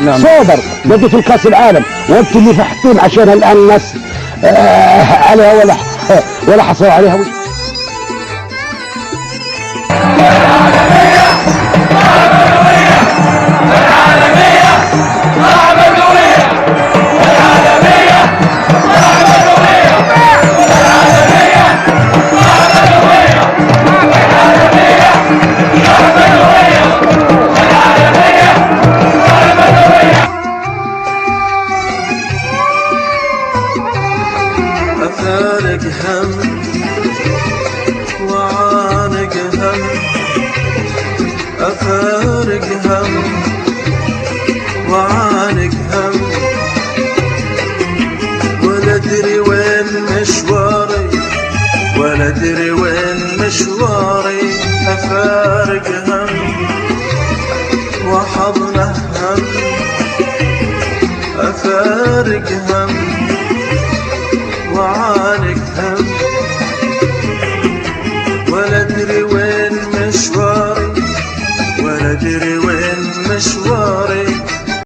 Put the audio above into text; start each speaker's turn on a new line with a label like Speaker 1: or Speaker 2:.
Speaker 1: نعم.
Speaker 2: سوبر بدت الكاس العالم، وانتم اللي فحتون عشان الان الناس عليها ولا حصلوا عليها.
Speaker 3: أفارق هم وعانق هم، أفارق هم وعانق هم، ولا أدري وين مشواري، ولا أدري وين مشواري. أفارق هم وحضنه هم، أفارق هم وعانق هم، ولا أدري وين مشواري، ولا أدري وين مشواري.